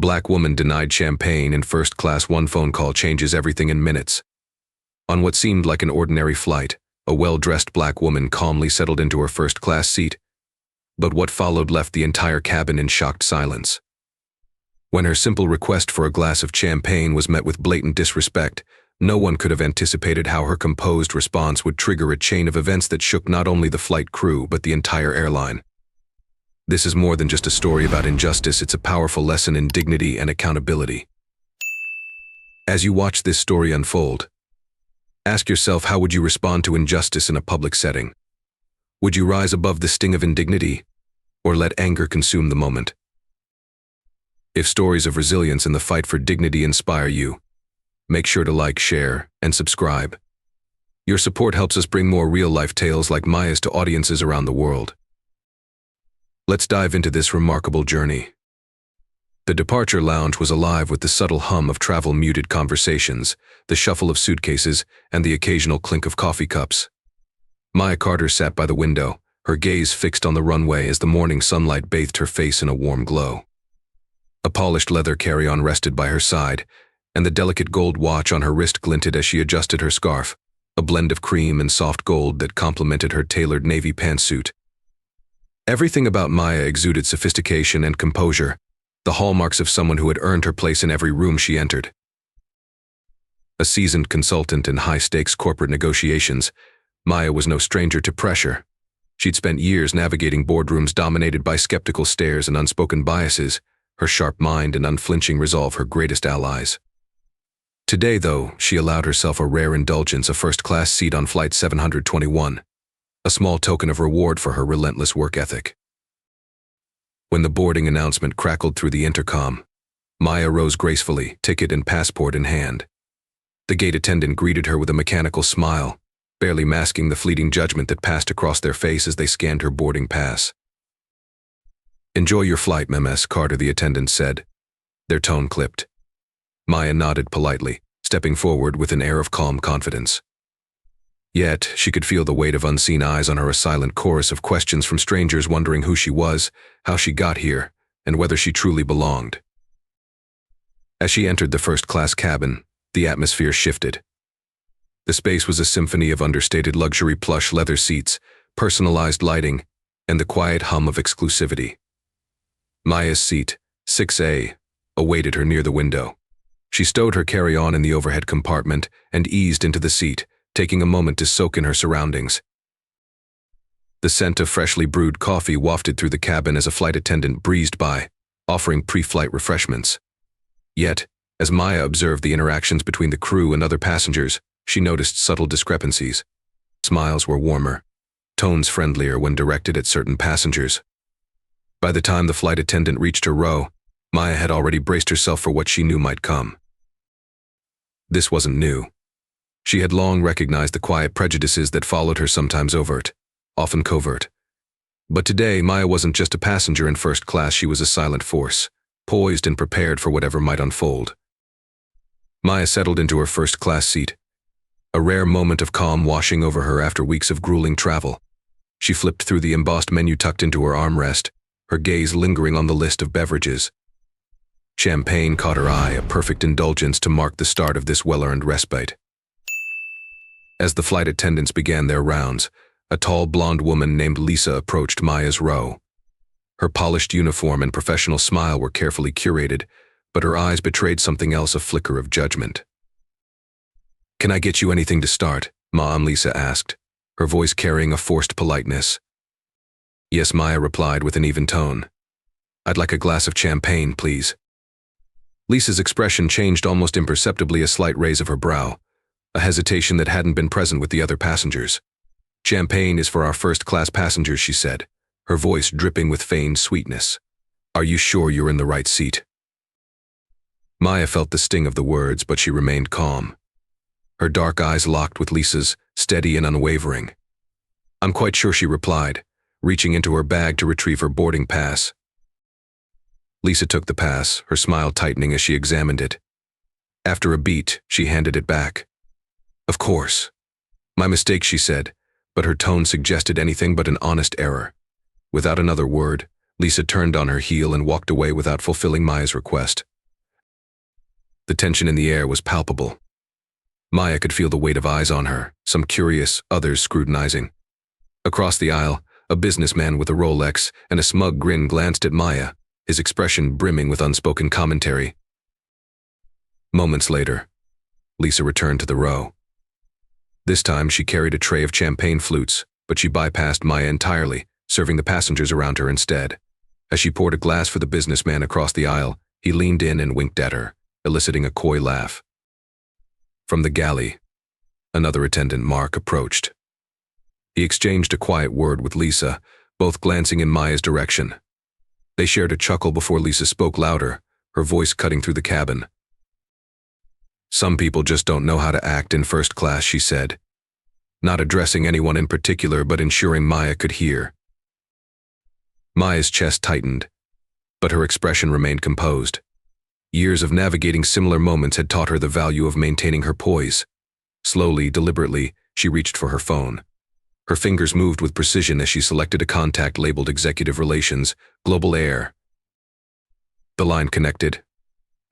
Black woman denied champagne in first class. One phone call changes everything in minutes. On what seemed like an ordinary flight, a well-dressed black woman calmly settled into her first-class seat. But what followed left the entire cabin in shocked silence. When her simple request for a glass of champagne was met with blatant disrespect, no one could have anticipated how her composed response would trigger a chain of events that shook not only the flight crew but the entire airline. This is more than just a story about injustice, it's a powerful lesson in dignity and accountability. As you watch this story unfold, ask yourself, how would you respond to injustice in a public setting? Would you rise above the sting of indignity, or let anger consume the moment? If stories of resilience and the fight for dignity inspire you, make sure to like, share, and subscribe. Your support helps us bring more real-life tales like Maya's to audiences around the world. Let's dive into this remarkable journey. The departure lounge was alive with the subtle hum of travel-muted conversations, the shuffle of suitcases, and the occasional clink of coffee cups. Maya Carter sat by the window, her gaze fixed on the runway as the morning sunlight bathed her face in a warm glow. A polished leather carry-on rested by her side, and the delicate gold watch on her wrist glinted as she adjusted her scarf, a blend of cream and soft gold that complemented her tailored navy pantsuit. Everything about Maya exuded sophistication and composure, the hallmarks of someone who had earned her place in every room she entered. A seasoned consultant in high-stakes corporate negotiations, Maya was no stranger to pressure. She'd spent years navigating boardrooms dominated by skeptical stares and unspoken biases, her sharp mind and unflinching resolve her greatest allies. Today, though, she allowed herself a rare indulgence, a first-class seat on Flight 721, a small token of reward for her relentless work ethic. When the boarding announcement crackled through the intercom, Maya rose gracefully, ticket and passport in hand. The gate attendant greeted her with a mechanical smile, barely masking the fleeting judgment that passed across their face as they scanned her boarding pass. "Enjoy your flight, Ms. Carter," the attendant said, their tone clipped. Maya nodded politely, stepping forward with an air of calm confidence. Yet, she could feel the weight of unseen eyes on her, a silent chorus of questions from strangers wondering who she was, how she got here, and whether she truly belonged. As she entered the first-class cabin, the atmosphere shifted. The space was a symphony of understated luxury, plush leather seats, personalized lighting, and the quiet hum of exclusivity. Maya's seat, 6A, awaited her near the window. She stowed her carry-on in the overhead compartment and eased into the seat, taking a moment to soak in her surroundings. The scent of freshly brewed coffee wafted through the cabin as a flight attendant breezed by, offering pre-flight refreshments. Yet, as Maya observed the interactions between the crew and other passengers, she noticed subtle discrepancies. Smiles were warmer, tones friendlier when directed at certain passengers. By the time the flight attendant reached her row, Maya had already braced herself for what she knew might come. This wasn't new. She had long recognized the quiet prejudices that followed her, sometimes overt, often covert. But today, Maya wasn't just a passenger in first class, she was a silent force, poised and prepared for whatever might unfold. Maya settled into her first-class seat, a rare moment of calm washing over her after weeks of grueling travel. She flipped through the embossed menu tucked into her armrest, her gaze lingering on the list of beverages. Champagne caught her eye, a perfect indulgence to mark the start of this well-earned respite. As the flight attendants began their rounds, a tall blonde woman named Lisa approached Maya's row. Her polished uniform and professional smile were carefully curated, but her eyes betrayed something else, a flicker of judgment. "Can I get you anything to start?" Lisa asked, her voice carrying a forced politeness. "Yes," Maya replied with an even tone. "I'd like a glass of champagne, please." Lisa's expression changed almost imperceptibly, a slight raise of her brow, a hesitation that hadn't been present with the other passengers. "Champagne is for our first-class passengers," she said, her voice dripping with feigned sweetness. "Are you sure you're in the right seat?" Maya felt the sting of the words, but she remained calm. Her dark eyes locked with Lisa's, steady and unwavering. "I'm quite sure," she replied, reaching into her bag to retrieve her boarding pass. Lisa took the pass, her smile tightening as she examined it. After a beat, she handed it back. "Of course. My mistake," she said, but her tone suggested anything but an honest error. Without another word, Lisa turned on her heel and walked away without fulfilling Maya's request. The tension in the air was palpable. Maya could feel the weight of eyes on her, some curious, others scrutinizing. Across the aisle, a businessman with a Rolex and a smug grin glanced at Maya, his expression brimming with unspoken commentary. Moments later, Lisa returned to the row. This time she carried a tray of champagne flutes, but she bypassed Maya entirely, serving the passengers around her instead. As she poured a glass for the businessman across the aisle, he leaned in and winked at her, eliciting a coy laugh. From the galley, another attendant, Mark, approached. He exchanged a quiet word with Lisa, both glancing in Maya's direction. They shared a chuckle before Lisa spoke louder, her voice cutting through the cabin. "Some people just don't know how to act in first class," she said, not addressing anyone in particular but ensuring Maya could hear. Maya's chest tightened, but her expression remained composed. Years of navigating similar moments had taught her the value of maintaining her poise. Slowly, deliberately, she reached for her phone. Her fingers moved with precision as she selected a contact labeled Executive Relations, Global Air. The line connected,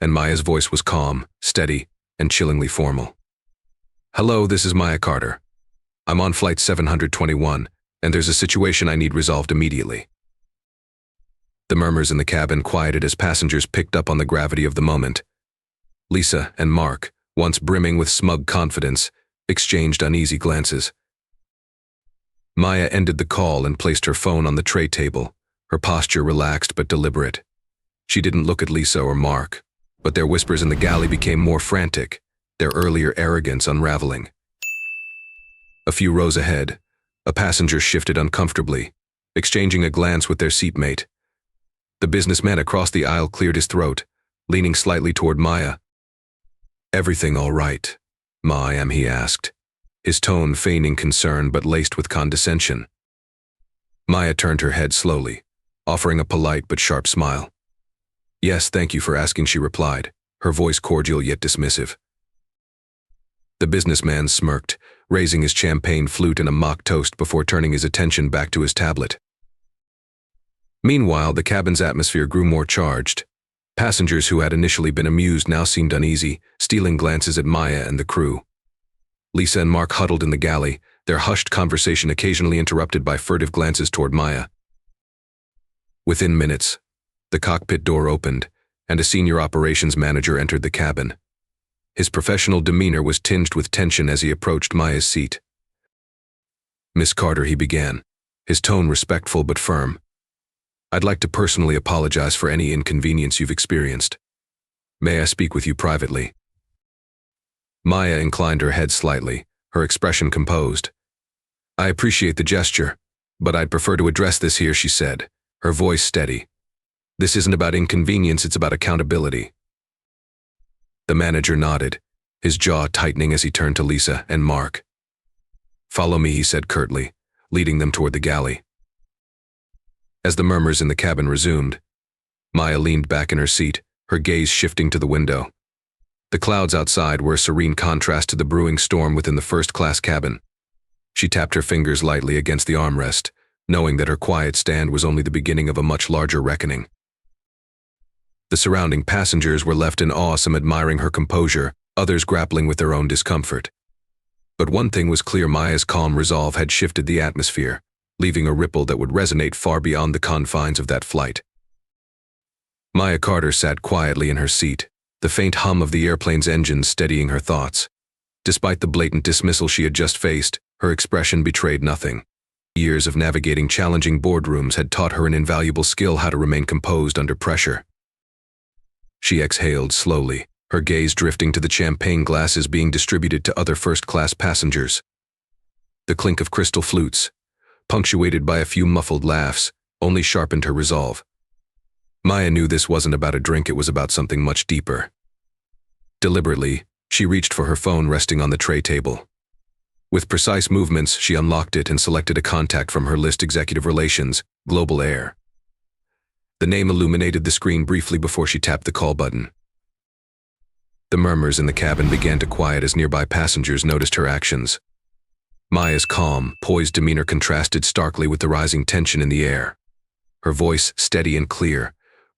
and Maya's voice was calm, steady, and chillingly formal. "Hello, this is Maya Carter. I'm on flight 721, and there's a situation I need resolved immediately." The murmurs in the cabin quieted as passengers picked up on the gravity of the moment. Lisa and Mark, once brimming with smug confidence, exchanged uneasy glances. Maya ended the call and placed her phone on the tray table, her posture relaxed but deliberate. She didn't look at Lisa or Mark, but their whispers in the galley became more frantic, their earlier arrogance unraveling. A few rows ahead, a passenger shifted uncomfortably, exchanging a glance with their seatmate. The businessman across the aisle cleared his throat, leaning slightly toward Maya. "Everything all right, ma'am?" he asked, his tone feigning concern but laced with condescension. Maya turned her head slowly, offering a polite but sharp smile. "Yes, thank you for asking," she replied, her voice cordial yet dismissive. The businessman smirked, raising his champagne flute in a mock toast before turning his attention back to his tablet. Meanwhile, the cabin's atmosphere grew more charged. Passengers who had initially been amused now seemed uneasy, stealing glances at Maya and the crew. Lisa and Mark huddled in the galley, their hushed conversation occasionally interrupted by furtive glances toward Maya. Within minutes, the cockpit door opened, and a senior operations manager entered the cabin. His professional demeanor was tinged with tension as he approached Maya's seat. "Miss Carter," he began, his tone respectful but firm. "I'd like to personally apologize for any inconvenience you've experienced. May I speak with you privately?" Maya inclined her head slightly, her expression composed. "I appreciate the gesture, but I'd prefer to address this here," she said, her voice steady. "This isn't about inconvenience, it's about accountability." The manager nodded, his jaw tightening as he turned to Lisa and Mark. "Follow me," he said curtly, leading them toward the galley. As the murmurs in the cabin resumed, Maya leaned back in her seat, her gaze shifting to the window. The clouds outside were a serene contrast to the brewing storm within the first-class cabin. She tapped her fingers lightly against the armrest, knowing that her quiet stand was only the beginning of a much larger reckoning. The surrounding passengers were left in awe, some admiring her composure, others grappling with their own discomfort. But one thing was clear: Maya's calm resolve had shifted the atmosphere, leaving a ripple that would resonate far beyond the confines of that flight. Maya Carter sat quietly in her seat, the faint hum of the airplane's engines steadying her thoughts. Despite the blatant dismissal she had just faced, her expression betrayed nothing. Years of navigating challenging boardrooms had taught her an invaluable skill: how to remain composed under pressure. She exhaled slowly, her gaze drifting to the champagne glasses being distributed to other first-class passengers. The clink of crystal flutes, punctuated by a few muffled laughs, only sharpened her resolve. Maya knew this wasn't about a drink, it was about something much deeper. Deliberately, she reached for her phone resting on the tray table. With precise movements, she unlocked it and selected a contact from her list: Executive Relations, Global Air. The name illuminated the screen briefly before she tapped the call button. The murmurs in the cabin began to quiet as nearby passengers noticed her actions. Maya's calm, poised demeanor contrasted starkly with the rising tension in the air. Her voice, steady and clear,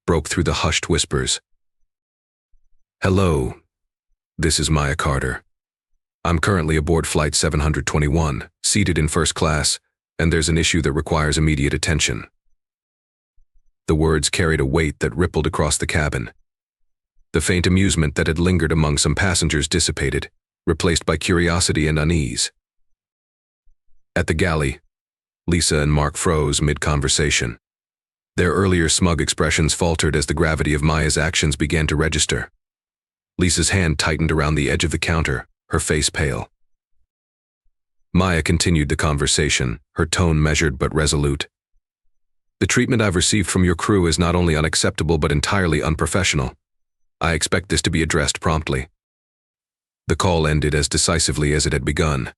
broke through the hushed whispers. "Hello, This is Maya Carter. I'm currently aboard Flight 721, seated in first class, and there's an issue that requires immediate attention. The words carried a weight that rippled across the cabin. The faint amusement that had lingered among some passengers dissipated, replaced by curiosity and unease. At the galley, Lisa and Mark froze mid-conversation. Their earlier smug expressions faltered as the gravity of Maya's actions began to register. Lisa's hand tightened around the edge of the counter, her face pale. Maya continued the conversation, her tone measured but resolute. The treatment I've received from your crew is not only unacceptable but entirely unprofessional. I expect this to be addressed promptly. The call ended as decisively as it had begun.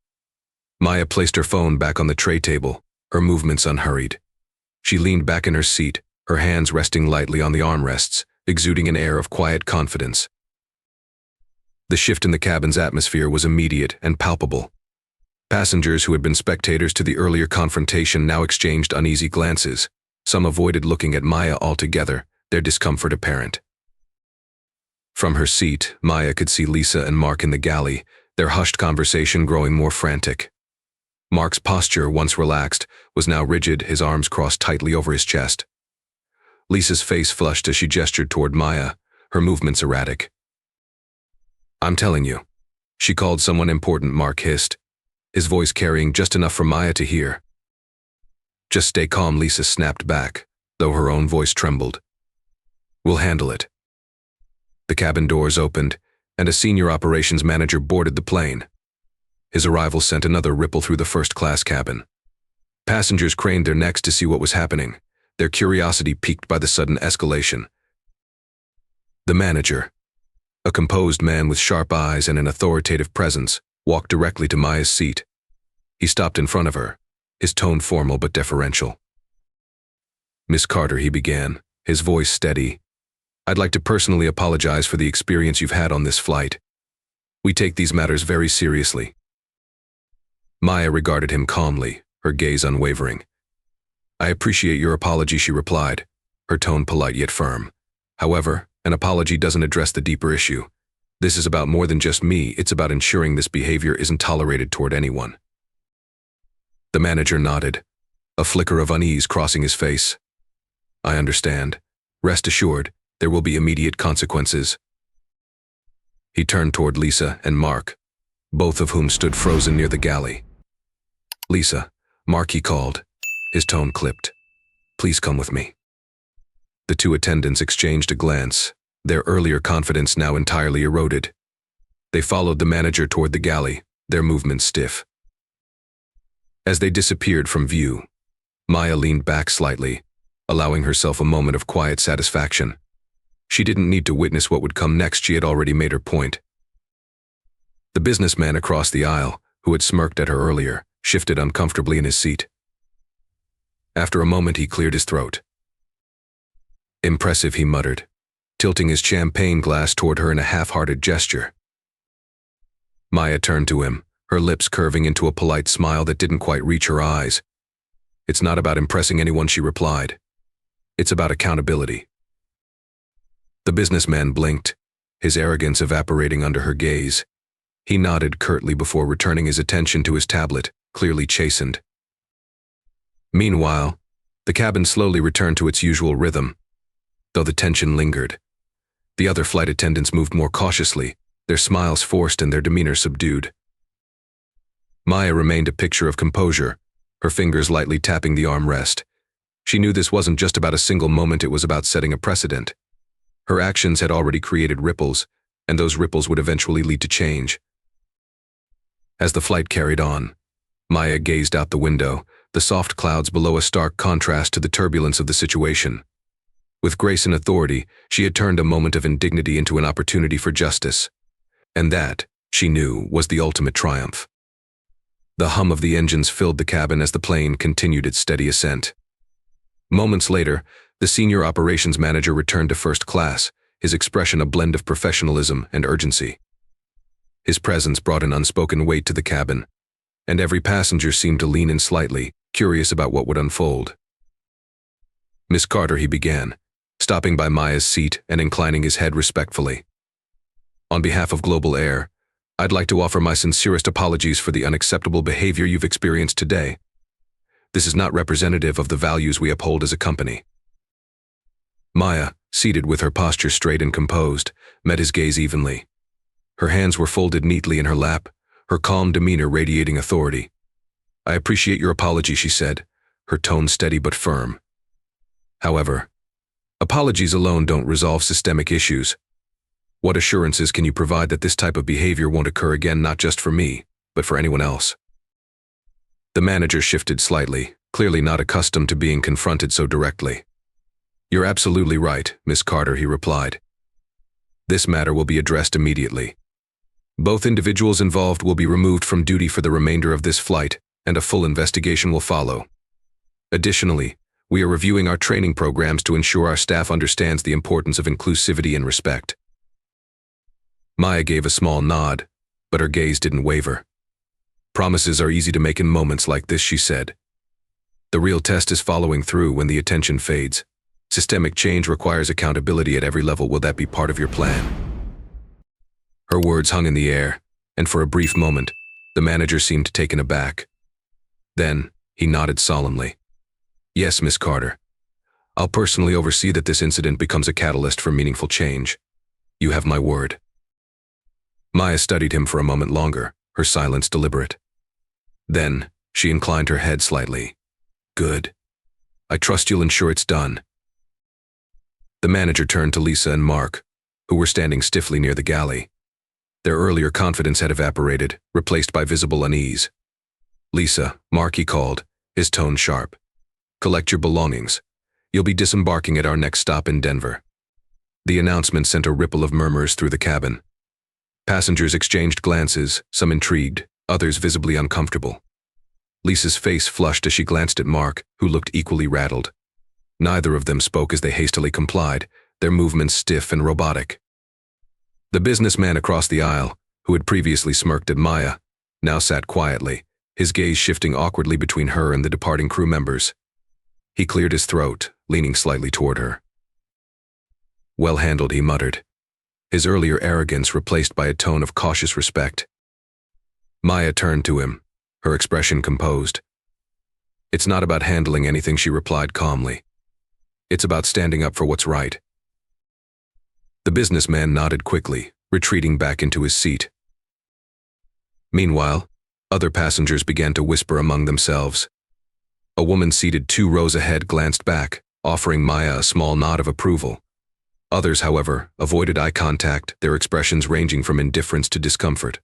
Maya placed her phone back on the tray table, her movements unhurried. She leaned back in her seat, her hands resting lightly on the armrests, exuding an air of quiet confidence. The shift in the cabin's atmosphere was immediate and palpable. Passengers who had been spectators to the earlier confrontation now exchanged uneasy glances. Some avoided looking at Maya altogether, their discomfort apparent. From her seat, Maya could see Lisa and Mark in the galley, their hushed conversation growing more frantic. Mark's posture, once relaxed, was now rigid, his arms crossed tightly over his chest. Lisa's face flushed as she gestured toward Maya, her movements erratic. "I'm telling you," she called someone important, Mark hissed, his voice carrying just enough for Maya to hear. "Just stay calm," Lisa snapped back, though her own voice trembled. "We'll handle it." The cabin doors opened, and a senior operations manager boarded the plane. His arrival sent another ripple through the first-class cabin. Passengers craned their necks to see what was happening, their curiosity piqued by the sudden escalation. The manager, a composed man with sharp eyes and an authoritative presence, walked directly to Maya's seat. He stopped in front of her, his tone formal but deferential. "Miss Carter," he began, his voice steady, "I'd like to personally apologize for the experience you've had on this flight. We take these matters very seriously." Maya regarded him calmly, her gaze unwavering. "I appreciate your apology," she replied, her tone polite yet firm. "However, an apology doesn't address the deeper issue. This is about more than just me, it's about ensuring this behavior isn't tolerated toward anyone." The manager nodded, a flicker of unease crossing his face. "I understand. Rest assured, there will be immediate consequences." He turned toward Lisa and Mark, both of whom stood frozen near the galley. "Lisa, Mark," he called, his tone clipped. "Please come with me." The two attendants exchanged a glance, their earlier confidence now entirely eroded. They followed the manager toward the galley, their movements stiff. As they disappeared from view, Maya leaned back slightly, allowing herself a moment of quiet satisfaction. She didn't need to witness what would come next, she had already made her point. The businessman across the aisle, who had smirked at her earlier, shifted uncomfortably in his seat. After a moment he cleared his throat. "Impressive," he muttered, tilting his champagne glass toward her in a half-hearted gesture. Maya turned to him, her lips curving into a polite smile that didn't quite reach her eyes. "It's not about impressing anyone," she replied. "It's about accountability." The businessman blinked, his arrogance evaporating under her gaze. He nodded curtly before returning his attention to his tablet, clearly chastened. Meanwhile, the cabin slowly returned to its usual rhythm, though the tension lingered. The other flight attendants moved more cautiously, their smiles forced and their demeanor subdued. Maya remained a picture of composure, her fingers lightly tapping the armrest. She knew this wasn't just about a single moment, it was about setting a precedent. Her actions had already created ripples, and those ripples would eventually lead to change. As the flight carried on, Maya gazed out the window, the soft clouds below a stark contrast to the turbulence of the situation. With grace and authority, she had turned a moment of indignity into an opportunity for justice. And that, she knew, was the ultimate triumph. The hum of the engines filled the cabin as the plane continued its steady ascent. Moments later, the senior operations manager returned to first class, his expression a blend of professionalism and urgency. His presence brought an unspoken weight to the cabin, and every passenger seemed to lean in slightly, curious about what would unfold. "Miss Carter," he began, stopping by Maya's seat and inclining his head respectfully. On behalf of Global Air, I'd like to offer my sincerest apologies for the unacceptable behavior you've experienced today. This is not representative of the values we uphold as a company. Maya, seated with her posture straight and composed, met his gaze evenly. Her hands were folded neatly in her lap, her calm demeanor radiating authority. "I appreciate your apology," she said, her tone steady but firm. "However, apologies alone don't resolve systemic issues. What assurances can you provide that this type of behavior won't occur again, not just for me, but for anyone else?" The manager shifted slightly, clearly not accustomed to being confronted so directly. "You're absolutely right, Miss Carter," he replied. "This matter will be addressed immediately. Both individuals involved will be removed from duty for the remainder of this flight, and a full investigation will follow. Additionally, we are reviewing our training programs to ensure our staff understands the importance of inclusivity and respect." Maya gave a small nod, but her gaze didn't waver. "Promises are easy to make in moments like this," she said. "The real test is following through when the attention fades. Systemic change requires accountability at every level. Will that be part of your plan?" Her words hung in the air, and for a brief moment, the manager seemed taken aback. Then, he nodded solemnly. "Yes, Miss Carter. I'll personally oversee that this incident becomes a catalyst for meaningful change. You have my word." Maya studied him for a moment longer, her silence deliberate. Then, she inclined her head slightly. "Good. I trust you'll ensure it's done." The manager turned to Lisa and Mark, who were standing stiffly near the galley. Their earlier confidence had evaporated, replaced by visible unease. "Lisa," Mark, he called, his tone sharp. "Collect your belongings. You'll be disembarking at our next stop in Denver." The announcement sent a ripple of murmurs through the cabin. Passengers exchanged glances, some intrigued, others visibly uncomfortable. Lisa's face flushed as she glanced at Mark, who looked equally rattled. Neither of them spoke as they hastily complied, their movements stiff and robotic. The businessman across the aisle, who had previously smirked at Maya, now sat quietly, his gaze shifting awkwardly between her and the departing crew members. He cleared his throat, leaning slightly toward her. "Well handled," he muttered, his earlier arrogance replaced by a tone of cautious respect. Maya turned to him, her expression composed. "It's not about handling anything," she replied calmly. "It's about standing up for what's right." The businessman nodded quickly, retreating back into his seat. Meanwhile, other passengers began to whisper among themselves. A woman seated 2 rows ahead glanced back, offering Maya a small nod of approval. Others, however, avoided eye contact, their expressions ranging from indifference to discomfort.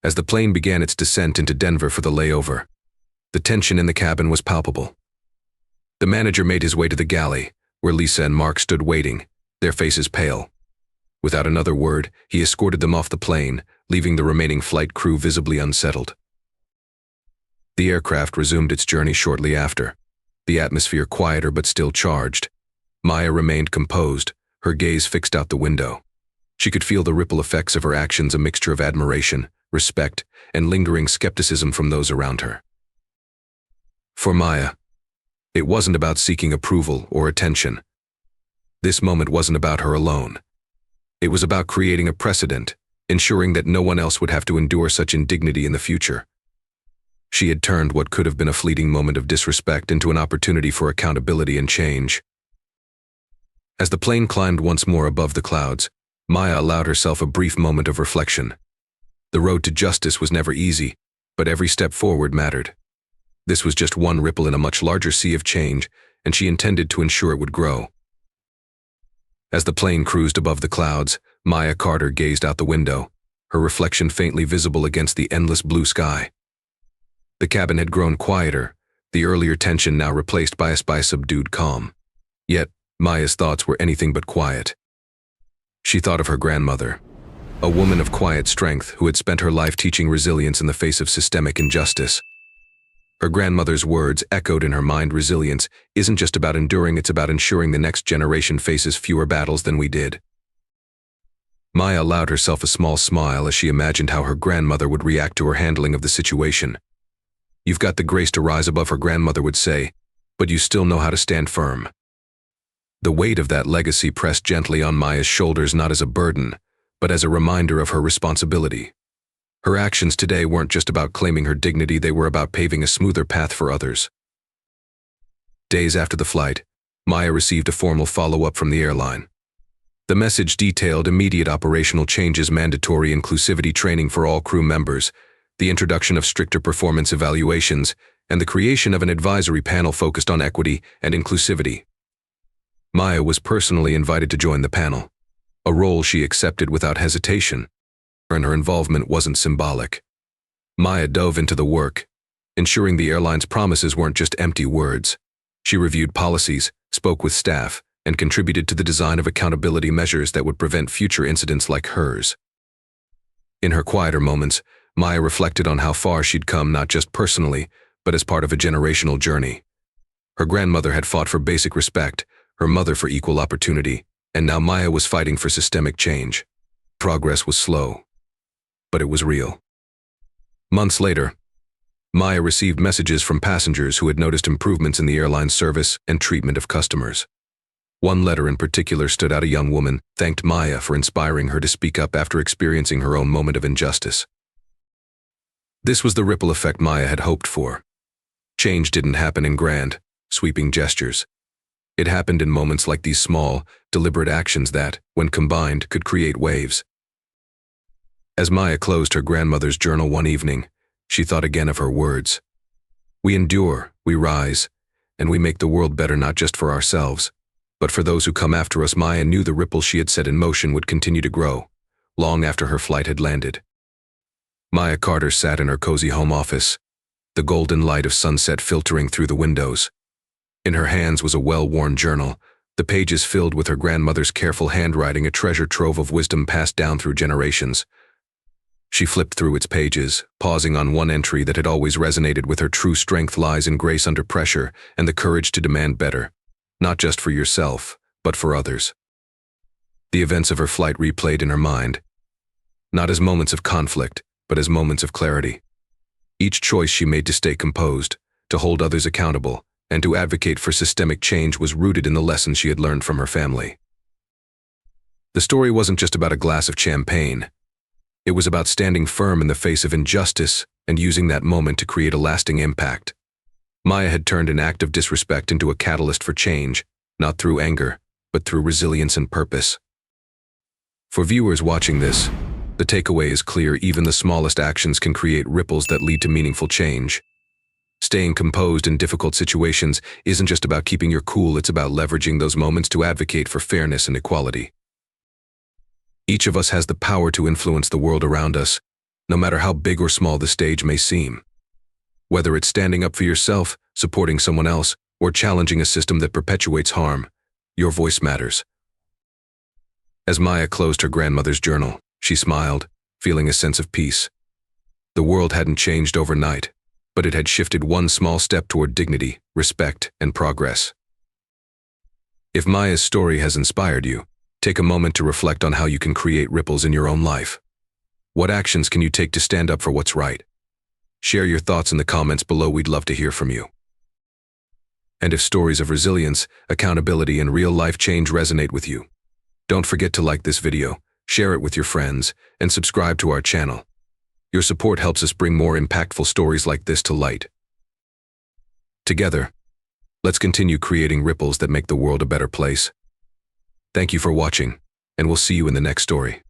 As the plane began its descent into Denver for the layover, the tension in the cabin was palpable. The manager made his way to the galley, where Lisa and Mark stood waiting, their faces pale. Without another word, he escorted them off the plane, leaving the remaining flight crew visibly unsettled. The aircraft resumed its journey shortly after, the atmosphere quieter but still charged. Maya remained composed, her gaze fixed out the window. She could feel the ripple effects of her actions, a mixture of admiration, respect, and lingering skepticism from those around her. For Maya, it wasn't about seeking approval or attention. This moment wasn't about her alone. It was about creating a precedent, ensuring that no one else would have to endure such indignity in the future. She had turned what could have been a fleeting moment of disrespect into an opportunity for accountability and change. As the plane climbed once more above the clouds, Maya allowed herself a brief moment of reflection. The road to justice was never easy, but every step forward mattered. This was just one ripple in a much larger sea of change, and she intended to ensure it would grow. As the plane cruised above the clouds, Maya Carter gazed out the window, her reflection faintly visible against the endless blue sky. The cabin had grown quieter, the earlier tension now replaced by a subdued calm. Yet, Maya's thoughts were anything but quiet. She thought of her grandmother, a woman of quiet strength who had spent her life teaching resilience in the face of systemic injustice. Her grandmother's words echoed in her mind. Resilience isn't just about enduring, it's about ensuring the next generation faces fewer battles than we did. Maya allowed herself a small smile as she imagined how her grandmother would react to her handling of the situation. "You've got the grace to rise above," her grandmother would say, "but you still know how to stand firm." The weight of that legacy pressed gently on Maya's shoulders, not as a burden, but as a reminder of her responsibility. Her actions today weren't just about claiming her dignity, they were about paving a smoother path for others. Days after the flight, Maya received a formal follow-up from the airline. The message detailed immediate operational changes, mandatory inclusivity training for all crew members, the introduction of stricter performance evaluations, and the creation of an advisory panel focused on equity and inclusivity. Maya was personally invited to join the panel, a role she accepted without hesitation, and her involvement wasn't symbolic. Maya dove into the work, ensuring the airline's promises weren't just empty words. She reviewed policies, spoke with staff, and contributed to the design of accountability measures that would prevent future incidents like hers. In her quieter moments, Maya reflected on how far she'd come, not just personally, but as part of a generational journey. Her grandmother had fought for basic respect, her mother for equal opportunity, and now Maya was fighting for systemic change. Progress was slow, but it was real. Months later, Maya received messages from passengers who had noticed improvements in the airline's service and treatment of customers. One letter in particular stood out. A young woman thanked Maya for inspiring her to speak up after experiencing her own moment of injustice. This was the ripple effect Maya had hoped for. Change didn't happen in grand, sweeping gestures. It happened in moments like these, small, deliberate actions that, when combined, could create waves. As Maya closed her grandmother's journal one evening, she thought again of her words. We endure, we rise, and we make the world better, not just for ourselves, but for those who come after us. Maya knew the ripple she had set in motion would continue to grow, long after her flight had landed. Maya Carter sat in her cozy home office, the golden light of sunset filtering through the windows. In her hands was a well-worn journal, the pages filled with her grandmother's careful handwriting, a treasure trove of wisdom passed down through generations. She flipped through its pages, pausing on one entry that had always resonated with her. True strength lies in grace under pressure and the courage to demand better, not just for yourself, but for others. The events of her flight replayed in her mind, not as moments of conflict, but as moments of clarity. Each choice she made to stay composed, to hold others accountable, and to advocate for systemic change was rooted in the lessons she had learned from her family. The story wasn't just about a glass of champagne. It was about standing firm in the face of injustice and using that moment to create a lasting impact. Maya had turned an act of disrespect into a catalyst for change, not through anger, but through resilience and purpose. For viewers watching this, the takeaway is clear: even the smallest actions can create ripples that lead to meaningful change. Staying composed in difficult situations isn't just about keeping your cool, it's about leveraging those moments to advocate for fairness and equality. Each of us has the power to influence the world around us, no matter how big or small the stage may seem. Whether it's standing up for yourself, supporting someone else, or challenging a system that perpetuates harm, your voice matters. As Maya closed her grandmother's journal, she smiled, feeling a sense of peace. The world hadn't changed overnight, but it had shifted one small step toward dignity, respect, and progress. If Maya's story has inspired you, take a moment to reflect on how you can create ripples in your own life. What actions can you take to stand up for what's right? Share your thoughts in the comments below. We'd love to hear from you. And if stories of resilience, accountability, and real-life change resonate with you, don't forget to like this video, share it with your friends, and subscribe to our channel. Your support helps us bring more impactful stories like this to light. Together, let's continue creating ripples that make the world a better place. Thank you for watching, and we'll see you in the next story.